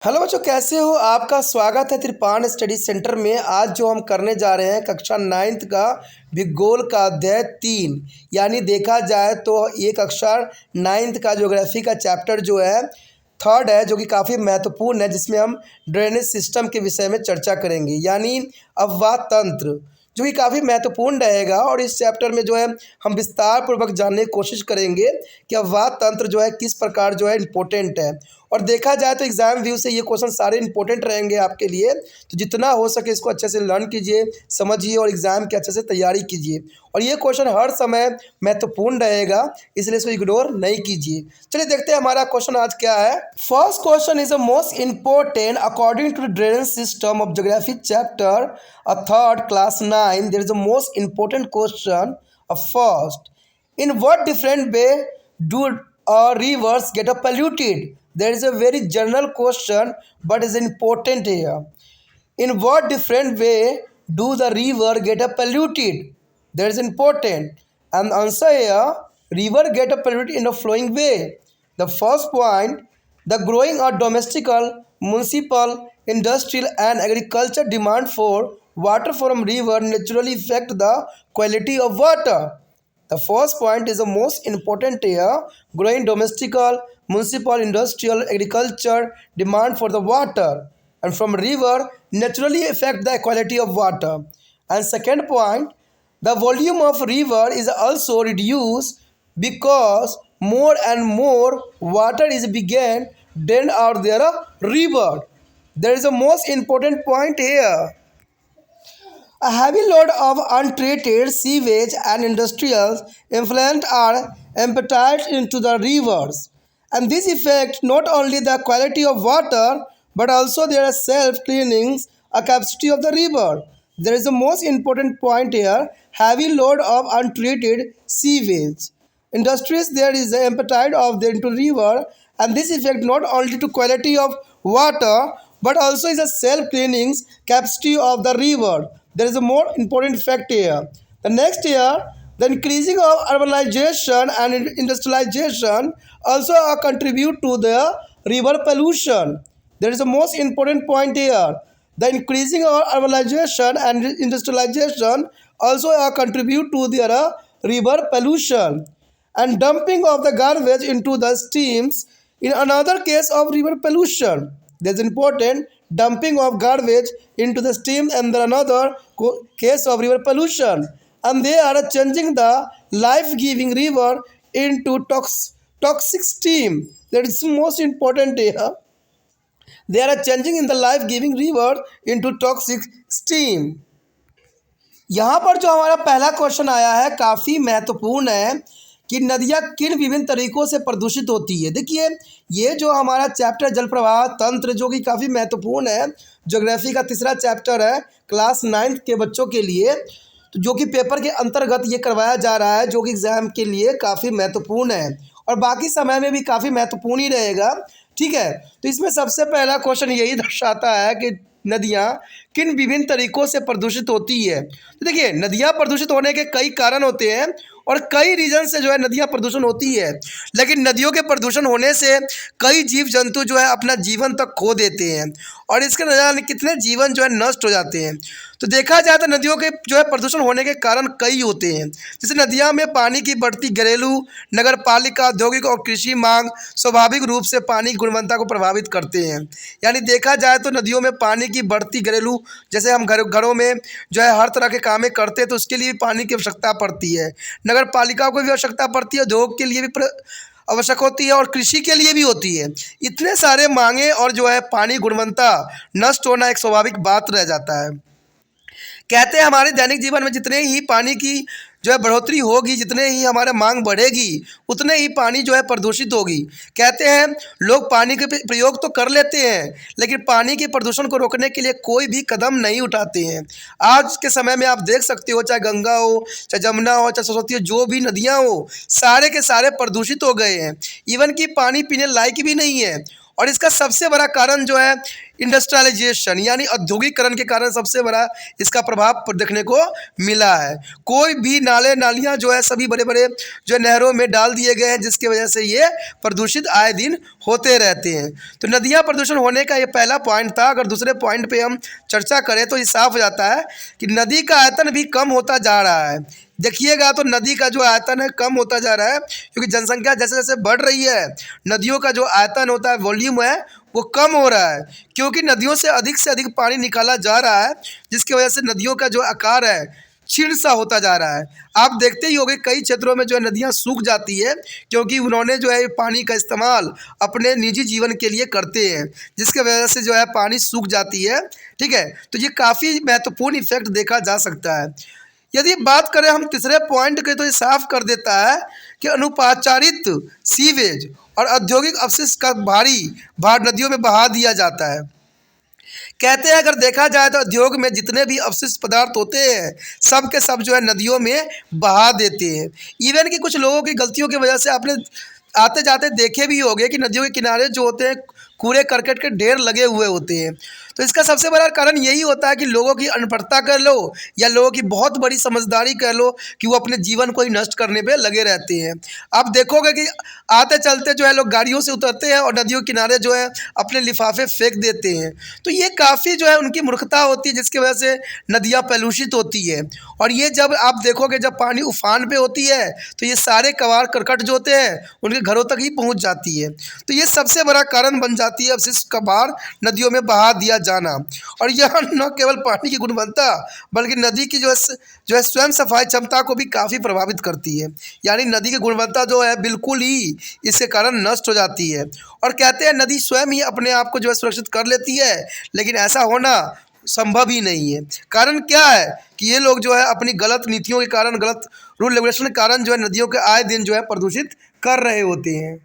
Hello बच्चों, कैसे हो? आपका स्वागत है त्रिपाण स्टडी सेंटर में। आज जो हम करने जा रहे हैं कक्षा 9th का भूगोल का अध्याय 3, यानी देखा जाए तो ये कक्षा 9th का ज्योग्राफी का चैप्टर जो है थर्ड है, जो कि काफ़ी महत्वपूर्ण है, जिसमें हम ड्रेनेज सिस्टम के विषय में चर्चा करेंगे, यानी अववाह तंत्र, जो कि काफ़ी महत्वपूर्ण रहेगा। और इस चैप्टर में जो है हम विस्तार पूर्वक जानने की कोशिश करेंगे कि अववाह तंत्र जो है किस प्रकार जो है इम्पोर्टेंट है। और देखा जाए तो एग्ज़ाम व्यू से ये क्वेश्चन सारे इंपॉर्टेंट रहेंगे आपके लिए, तो जितना हो सके इसको अच्छे से लर्न कीजिए, समझिए और एग्ज़ाम की अच्छे से तैयारी कीजिए। और ये क्वेश्चन हर समय महत्वपूर्ण रहेगा, इसलिए इसको इग्नोर नहीं कीजिए। चलिए देखते हैं हमारा क्वेश्चन आज क्या है। First question is the most important according to the drainage system of geography chapter a third class 9. There is a most important question of first, in what different way do rivers get polluted? There is a very general question but is important here. In what different way do the river get polluted? That is important, and answer here, river get polluted in the flowing way. The first point, the growing or domestical, municipal, industrial and agriculture demand for water from river naturally affect the quality of water. The first point is the most important here. Growing domestical, municipal, industrial, agriculture demand for the water and from river naturally affect the quality of water. And second point, the volume of river is also reduced because more and more water is being drained out their river. There is a most important point here. A heavy load of untreated sewage and industrial effluent are emptied into the rivers, and this affects not only the quality of water but also their self-cleaning capacity of the river. There is the most important point here: heavy load of untreated sewage. Industries there is the emptied of the into river, and this affect not only to quality of water but also is a self-cleaning capacity of the river. There is a more important fact here. The next year, the increasing of urbanization and industrialization also contribute to the river pollution. There is a most important point here. The increasing of urbanization and industrialization also contribute to the river pollution. And dumping of the garbage into the streams in another case of river pollution. There is important dumping of garbage into the stream and another case of river pollution, and they are changing the life-giving river into toxic stream. That is most important here. They are changing in the life-giving river into toxic stream. यहाँ पर जो हमारा पहला question आया है काफ़ी महत्वपूर्ण है कि नदियाँ किन विभिन्न तरीकों से प्रदूषित होती है। देखिए, ये जो हमारा चैप्टर जल प्रवाह तंत्र, जो कि काफ़ी महत्वपूर्ण है, ज्योग्राफी का तीसरा चैप्टर है क्लास 9th के बच्चों के लिए, तो जो कि पेपर के अंतर्गत ये करवाया जा रहा है, जो कि एग्ज़ाम के लिए काफ़ी महत्वपूर्ण है और बाकी समय में भी काफ़ी महत्वपूर्ण ही रहेगा। ठीक है, तो इसमें सबसे पहला क्वेश्चन यही दर्शाता है कि नदियाँ किन विभिन्न तरीकों से प्रदूषित होती है। तो देखिए, नदियाँ प्रदूषित होने के कई कारण होते हैं और कई रीजन से जो है नदियाँ प्रदूषण होती है, लेकिन नदियों के प्रदूषण होने से कई जीव जंतु जो है अपना जीवन तक खो देते हैं और इसके न जाने कितने जीवन जो है नष्ट हो जाते हैं। तो देखा जाए तो नदियों के जो है प्रदूषण होने के कारण कई होते हैं, जैसे नदियों में पानी की बढ़ती घरेलू, नगर पालिका, औद्योगिक और कृषि मांग स्वाभाविक रूप से पानी की गुणवत्ता को प्रभावित करते हैं। यानी देखा जाए तो नदियों में पानी की बढ़ती घरेलू, जैसे हम घरों में जो है हर तरह के कामें करते हैं तो उसके लिए भी पानी की आवश्यकता पड़ती है, नगर पालिकाओं को भी आवश्यकता पड़ती है, उद्योग के लिए भी आवश्यक होती है और कृषि के लिए भी होती है। इतने सारे मांगे और जो है पानी गुणवत्ता नष्ट होना एक स्वाभाविक बात रह जाता है। कहते हैं हमारे दैनिक जीवन में जितने ही पानी की जो है बढ़ोतरी होगी, जितने ही हमारे मांग बढ़ेगी, उतने ही पानी जो है प्रदूषित होगी। कहते हैं लोग पानी के प्रयोग तो कर लेते हैं, लेकिन पानी के प्रदूषण को रोकने के लिए कोई भी कदम नहीं उठाते हैं। आज के समय में आप देख सकते हो, चाहे गंगा हो, चाहे जमुना हो, चाहे सरस्वती हो, जो भी नदियाँ हो, सारे के सारे प्रदूषित हो गए हैं। इवन कि पानी पीने लायक भी नहीं है और इसका सबसे बड़ा कारण जो है इंडस्ट्रियलाइजेशन यानी औद्योगिकरण के कारण सबसे बड़ा इसका प्रभाव देखने को मिला है। कोई भी नाले नालियाँ जो है सभी बड़े बड़े जो नहरों में डाल दिए गए हैं, जिसकी वजह से ये प्रदूषित आए दिन होते रहते हैं। तो नदियाँ प्रदूषण होने का ये पहला पॉइंट था। अगर दूसरे पॉइंट पे हम चर्चा करें तो ये साफ हो जाता है कि नदी का आयतन भी कम होता जा रहा है। देखिएगा तो नदी का जो आयतन है कम होता जा रहा है, क्योंकि जनसंख्या जैसे जैसे बढ़ रही है नदियों का जो आयतन होता है, वॉल्यूम है, वो कम हो रहा है, क्योंकि नदियों से अधिक पानी निकाला जा रहा है, जिसकी वजह से नदियों का जो आकार है क्षीण सा होता जा रहा है। आप देखते ही होंगे कई क्षेत्रों में जो है नदियाँ सूख जाती है, क्योंकि उन्होंने जो है पानी का इस्तेमाल अपने निजी जीवन के लिए करते हैं, जिसके वजह से जो है पानी सूख जाती है। ठीक है, तो ये काफ़ी महत्वपूर्ण इफेक्ट देखा जा सकता है। यदि बात करें हम तीसरे पॉइंट के, तो ये साफ कर देता है कि अनुपचारित सीवेज और औद्योगिक अपशिष्ट का भारी भार नदियों में बहा दिया जाता है। कहते हैं अगर देखा जाए तो उद्योग में जितने भी अपशिष्ट पदार्थ होते हैं सब के सब जो है नदियों में बहा देते हैं। इवन कि कुछ लोगों की गलतियों की वजह से आपने आते जाते देखे भी होंगे कि नदियों के किनारे जो होते हैं कूड़े करकट के ढेर लगे हुए होते हैं। तो इसका सबसे बड़ा कारण यही होता है कि लोगों की अनपढ़ता कह लो या लोगों की बहुत बड़ी समझदारी कह लो कि वो अपने जीवन को ही नष्ट करने पे लगे रहते हैं। आप देखोगे कि आते चलते जो है लोग गाड़ियों से उतरते हैं और नदियों किनारे जो है अपने लिफाफे फेंक देते हैं। तो ये काफ़ी जो है उनकी मूर्खता होती है, जिसकी वजह से नदियाँ प्रदूषित होती है। और ये जब आप देखोगे जब पानी उफान पे होती है तो ये सारे कबाड़ करकट जो होते हैं उनके घरों तक ही पहुंच जाती है। तो ये सबसे बड़ा कारण बन जाती है अपशिष्ट का भार नदियों में बहा दिया जाना। और यह न केवल पानी की गुणवत्ता बल्कि नदी की जो है स्वयं सफाई क्षमता को भी काफ़ी प्रभावित करती है। यानी नदी की गुणवत्ता जो है बिल्कुल ही इसके कारण नष्ट हो जाती है। और कहते हैं नदी स्वयं ही अपने आप को जो है सुरक्षित कर लेती है, लेकिन ऐसा होना संभव ही नहीं है। कारण क्या है कि ये लोग जो है अपनी गलत नीतियों के कारण, गलत रूल रेगुलेशन के कारण जो है नदियों के आए दिन जो है प्रदूषित कर रहे होते हैं।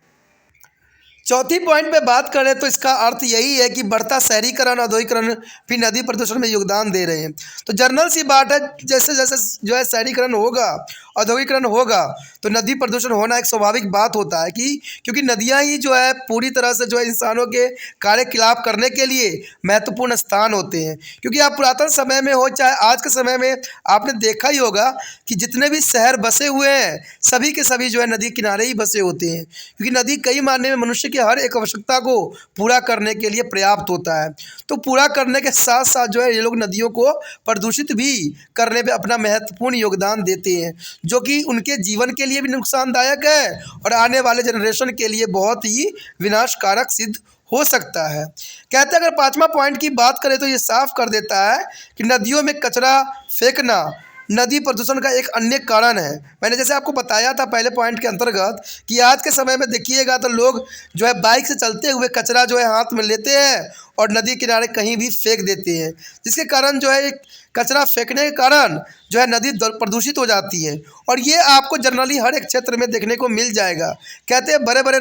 चौथी पॉइंट पे बात करें तो इसका अर्थ यही है कि बढ़ता शहरीकरण, औद्योगिकरण भी नदी प्रदूषण में योगदान दे रहे हैं। तो जनरल सी बात है, जैसे जैसे जो है शहरीकरण होगा, औद्योगिकरण होगा, तो नदी प्रदूषण होना एक स्वाभाविक बात होता है कि क्योंकि नदियाँ ही जो है पूरी तरह से जो है इंसानों के कार्यकलाप करने के लिए महत्वपूर्ण स्थान होते हैं। क्योंकि आप पुरातन समय में हो चाहे आज के समय में, आपने देखा ही होगा कि जितने भी शहर बसे हुए हैं सभी के सभी जो है नदी किनारे ही बसे होते हैं, क्योंकि नदी कई मायने में मनुष्य हर एक आवश्यकता को पूरा करने के लिए पर्याप्त होता है। तो पूरा करने के साथ साथ जो है ये लोग नदियों को प्रदूषित भी करने पे अपना महत्वपूर्ण योगदान देते हैं, जो कि उनके जीवन के लिए भी नुकसानदायक है और आने वाले जनरेशन के लिए बहुत ही विनाशकारक सिद्ध हो सकता है। कहते हैं अगर पांचवा पॉइंट की बात करें तो ये साफ कर देता है कि नदियों में कचरा फेंकना नदी प्रदूषण का एक अन्य कारण है। मैंने जैसे आपको बताया था पहले पॉइंट के अंतर्गत कि आज के समय में देखिएगा तो लोग जो है बाइक से चलते हुए कचरा जो है हाथ में लेते हैं और नदी किनारे कहीं भी फेंक देते हैं, जिसके कारण जो है कचरा फेंकने के कारण जो है नदी प्रदूषित हो जाती है। और ये आपको जनरली हर एक क्षेत्र में देखने को मिल जाएगा। कहते हैं बड़े बड़े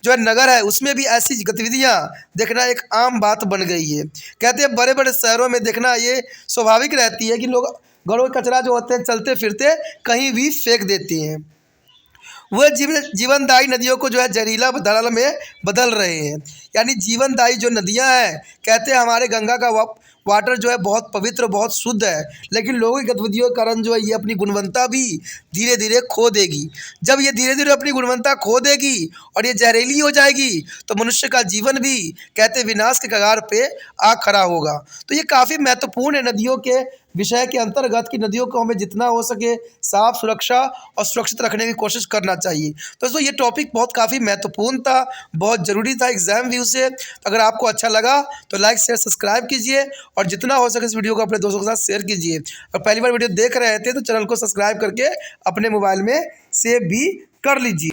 जो है नगर है उसमें भी ऐसी गतिविधियां देखना एक आम बात बन गई है। कहते हैं बड़े बड़े शहरों में देखना ये स्वाभाविक रहती है कि लोग घरों के कचरा जो होते हैं चलते फिरते कहीं भी फेंक देते हैं। वह जीवनदायी नदियों को जो है जहरीला धारा में बदल रहे हैं। यानी जीवनदायी जो नदियां हैं, कहते हैं हमारे गंगा का वाटर जो है बहुत पवित्र, बहुत शुद्ध है, लेकिन लोगों की गतिविधियों के कारण जो है ये अपनी गुणवत्ता भी धीरे धीरे खो देगी। जब ये धीरे धीरे अपनी गुणवत्ता खो देगी और ये जहरीली हो जाएगी तो मनुष्य का जीवन भी कहते विनाश के कगार पे आ खड़ा होगा। तो ये काफ़ी महत्वपूर्ण है नदियों के विषय के अंतर्गत कि नदियों को हमें जितना हो सके साफ, सुरक्षा और सुरक्षित रखने की कोशिश करना चाहिए। तो दोस्तों ये टॉपिक बहुत काफ़ी महत्वपूर्ण था, बहुत ज़रूरी था एग्जाम व्यू से। अगर आपको अच्छा लगा तो लाइक शेयर सब्सक्राइब कीजिए और जितना हो सके इस वीडियो को अपने दोस्तों के साथ शेयर कीजिए। और पहली बार वीडियो देख रहे थे तो चैनल को सब्सक्राइब करके अपने मोबाइल में सेव भी कर लीजिए।